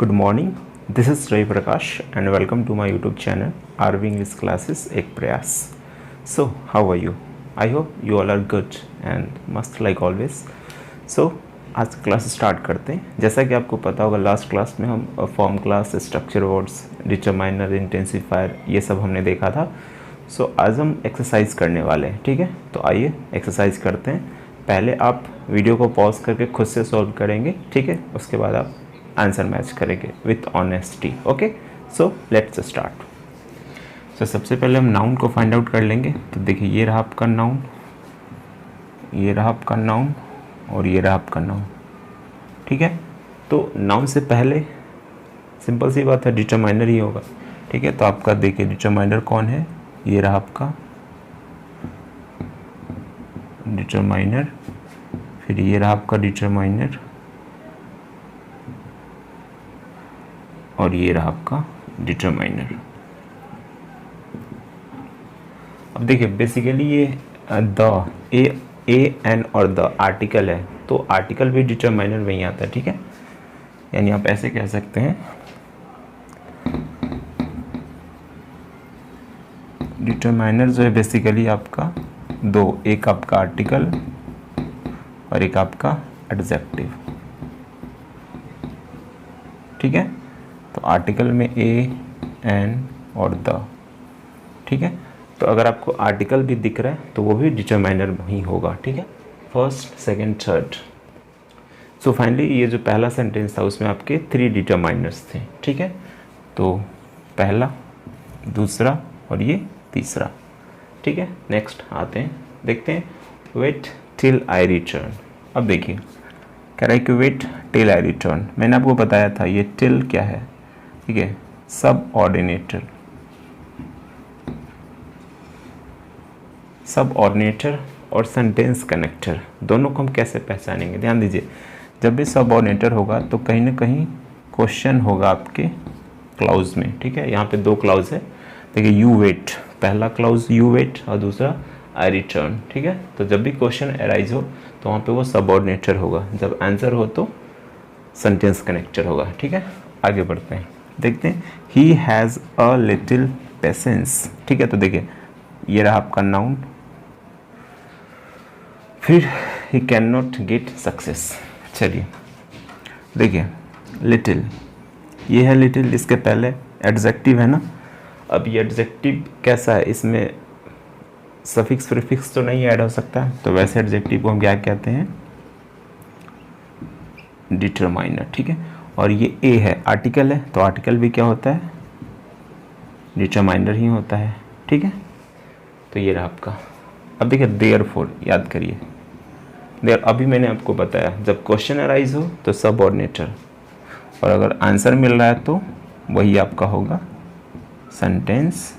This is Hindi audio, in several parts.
Good morning. This is Ray Prakash and welcome to my YouTube channel RV English Classes एक प्रयास. So how are you? I hope you all are good and must like always. So आज क्लास स्टार्ट करते हैं. जैसा कि आपको पता होगा लास्ट क्लास में हम form class, structure words, determiner, intensifier ये सब हमने देखा था. सो आज हम एक्सरसाइज करने वाले हैं. ठीक है, तो आइए एक्सरसाइज करते हैं. पहले आप वीडियो को पॉज करके खुद से सॉल्व करेंगे. ठीक है, उसके बाद आप आंसर मैच करेंगे with honesty. Okay, so let's start. So सबसे पहले हम नाउन को फाइंड आउट कर लेंगे. तो देखिए, ये रहा आपका नाउन, ये रहा आपका नाउन और ये रहा आपका नाउन. ठीक है, तो नाउन से पहले सिंपल सी बात है, डिटरमाइनर ही होगा. ठीक है, तो आपका देखिए डिटरमाइनर कौन है, ये रहा आपका डिटरमाइनर, फिर ये रहा आपका डिटरमाइनर और ये रहा आपका डिटरमाइनर. अब देखिए बेसिकली ये द ए एन और द आर्टिकल है, तो आर्टिकल भी डिटरमाइनर में ही आता है. ठीक है, यानी आप ऐसे कह सकते हैं डिटरमाइनर जो है बेसिकली आपका दो, एक आपका आर्टिकल और एक आपका एडजेक्टिव. ठीक है, तो आर्टिकल में ए एन और द. ठीक है, तो अगर आपको आर्टिकल भी दिख रहा है तो वो भी डिटरमाइनर ही होगा. ठीक है, first, second, third. So finally ये जो पहला सेंटेंस था उसमें आपके 3 डिटरमाइनर्स थे. ठीक है, तो पहला, दूसरा और ये तीसरा. ठीक है, नेक्स्ट आते हैं, देखते हैं. Wait till I return. अब देखिए कह रहा है कि वेट टिल आई रिटर्न. मैंने आपको बताया था ये टिल क्या है. ठीक है, सब ऑर्डिनेटर, सब ऑर्डिनेटर और सेंटेंस कनेक्टर दोनों को हम कैसे पहचानेंगे. ध्यान दीजिए, जब भी सब ऑर्डिनेटर होगा तो कहीं ना कहीं क्वेश्चन होगा आपके क्लाउज में. ठीक है, यहाँ पे 2 क्लाउज है. देखिए यू वेट, पहला क्लाउज यू वेट और दूसरा आई रिटर्न. ठीक है, तो जब भी क्वेश्चन अराइज हो तो वहाँ पे वो सब ऑर्डिनेटर होगा, जब आंसर हो तो सेंटेंस कनेक्टर होगा. ठीक है, आगे बढ़ते हैं, देखते हैं. He has a little patience. ठीक है, तो देखिए ये रहा आपका नाउन, फिर he can not get success. चलिए देखिए लिटिल, ये है लिटिल, इसके पहले एडजेक्टिव है ना. अब ये एडजेक्टिव कैसा है, इसमें सफिक्स प्रीफिक्स तो नहीं ऐड हो सकता, तो वैसे एडजेक्टिव को हम क्या कहते हैं, डिटरमाइनर. ठीक है, और ये ए है, आर्टिकल है, तो आर्टिकल भी क्या होता है, डिटरमाइनर ही होता है. ठीक है, तो ये रहा आपका. अब देखिए देयरफॉर, याद करिए देयर, अभी मैंने आपको बताया जब क्वेश्चन अराइज हो तो सब ऑर्डिनेटर, और अगर आंसर मिल रहा है तो वही आपका होगा सेंटेंस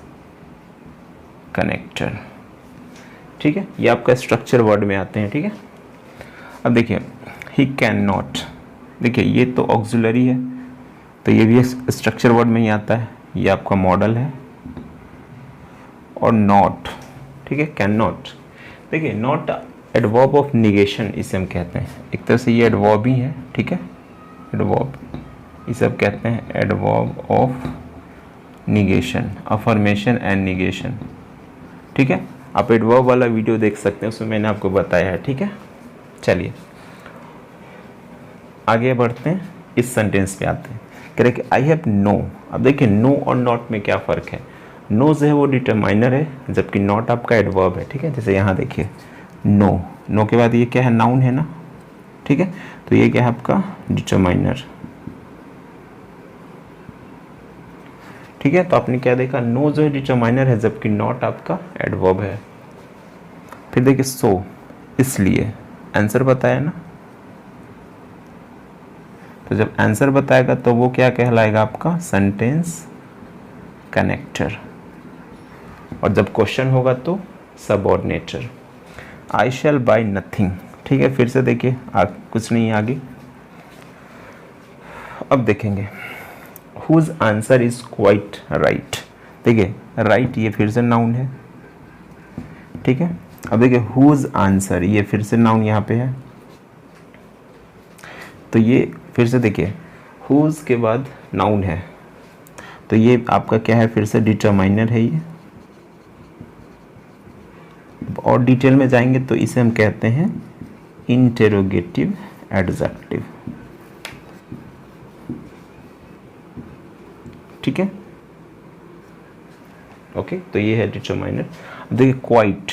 कनेक्टर. ठीक है, ये आपका स्ट्रक्चर वर्ड में आते हैं. ठीक है, अब देखिए ही कैन नॉट, देखिए ये तो ऑक्सिलरी है, तो ये भी स्ट्रक्चर वर्ड में ही आता है. ये आपका मॉडल है. और नॉट, ठीक है, कैन नॉट. देखिए नॉट एडवर्ब ऑफ निगेशन इसे हम कहते हैं. एक तरह से ये एडवर्ब ही है. ठीक है, एडवर्ब इसे हम कहते हैं adverb of negation, affirmation and negation. ठीक है, आप एडवर्ब वाला वीडियो देख सकते हैं, उसमें मैंने आपको बताया है. ठीक है, चलिए आगे बढ़ते हैं, इस सेंटेंस पे आते हैं. कह रहे कि आई हैव नो. अब देखिए नो और नॉट में क्या फ़र्क है. नो जो है वो डिटरमाइनर है, जबकि नॉट आपका एडवर्ब है. ठीक है, जैसे यहाँ देखिए नो, नो के बाद ये क्या है, नाउन है ना. ठीक है, तो ये क्या है आपका डिटरमाइनर. ठीक है, तो आपने क्या देखा, नो जो है डिटरमाइनर है, जबकि नॉट आपका एडवर्ब है. फिर देखिए सो, इसलिए आंसर बताया ना, तो जब आंसर बताएगा तो वो क्या कहलाएगा आपका सेंटेंस कनेक्टर, और जब क्वेश्चन होगा तो सबऑर्डिनेटर. आई शैल बाय नथिंग. ठीक है, फिर से देखिए कुछ नहीं आगे. अब देखेंगे whose answer is quite right. देखिए राइट ये फिर से नाउन है. ठीक है, अब देखिए हुज आंसर, ये फिर से नाउन यहाँ पे है. तो ये फिर से देखिए हुज के बाद नाउन है, तो ये आपका क्या है, फिर से डिटरमाइनर है ये। और डिटेल में जाएंगे तो इसे हम कहते हैं इंटेरोगेटिव एडजेक्टिव। ठीक है, ओके। तो ये है डिटरमाइनर। अब देखिए क्वाइट,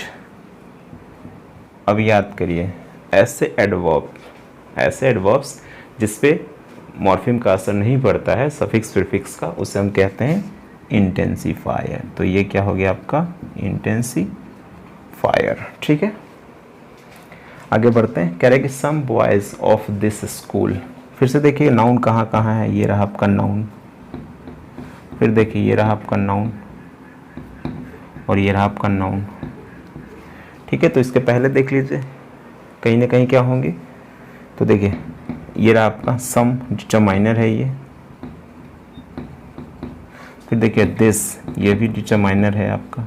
अब याद करिए ऐसे एडवर्ब्स जिसपे मॉर्फिम का असर नहीं पड़ता है सफिक्स प्रीफिक्स का, उसे हम कहते हैं इंटेंसिफायर। तो ये क्या हो गया आपका, इंटेंसिफायर। ठीक है, आगे बढ़ते हैं। कह रहे हैं कि some boys of this school. फिर से देखिए नाउन कहाँ कहाँ है, ये रहा आपका नाउन, फिर देखिए ये रहा आपका नाउन, और ये रहा आपका नाउन। ठीक है, तो इसके पहले देख लीजिए कहीं ना कहीं क्या होंगे। तो देखिए ये रहा आपका सम, डिटरमाइनर है ये। फिर देखिए दिस, ये भी डिटरमाइनर है आपका।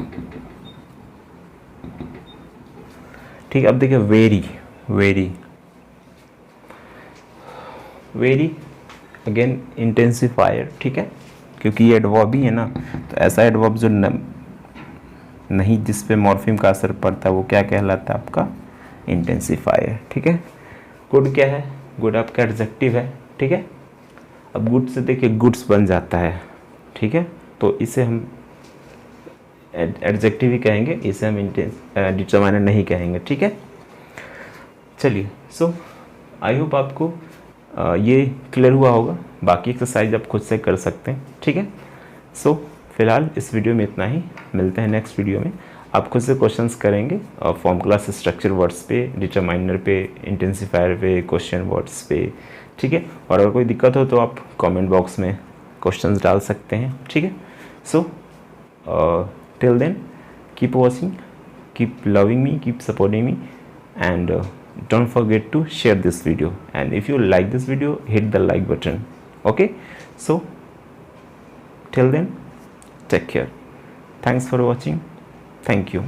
ठीक है, अब देखिए वेरी, वेरी अगेन इंटेंसिफायर। ठीक है, क्योंकि ये एडवर्ब ही है ना, तो ऐसा एडवर्ब जो नहीं जिस पे मॉर्फिम का असर पड़ता है वो क्या कहलाता है आपका, इंटेंसिफायर। ठीक है, गुड क्या है, गुड आपका एडजेक्टिव है। ठीक है, अब गुड से देखिए गुड्स बन जाता है। ठीक है, तो इसे हम एडजेक्टिव ही कहेंगे, इसे हम डिटरमाइनर नहीं कहेंगे। ठीक है, चलिए। सो आई होप आपको ये क्लियर हुआ होगा। बाकी एक्सरसाइज आप खुद से कर सकते हैं। ठीक है, सो फिलहाल इस वीडियो में इतना ही, मिलते हैं नेक्स्ट वीडियो में। आप खुद से क्वेश्चंस करेंगे फॉर्म क्लास स्ट्रक्चर वर्ड्स पे, डिटरमाइनर पे, इंटेंसिफायर पे, क्वेश्चन वर्ड्स पे। ठीक है, और अगर कोई दिक्कत हो तो आप कमेंट बॉक्स में क्वेश्चंस डाल सकते हैं। ठीक है, so till then keep watching, keep loving me, keep supporting me, and don't forget to share this video, and if you like this video hit the like button. Okay, so till then take care. Thanks for watching. Thank you.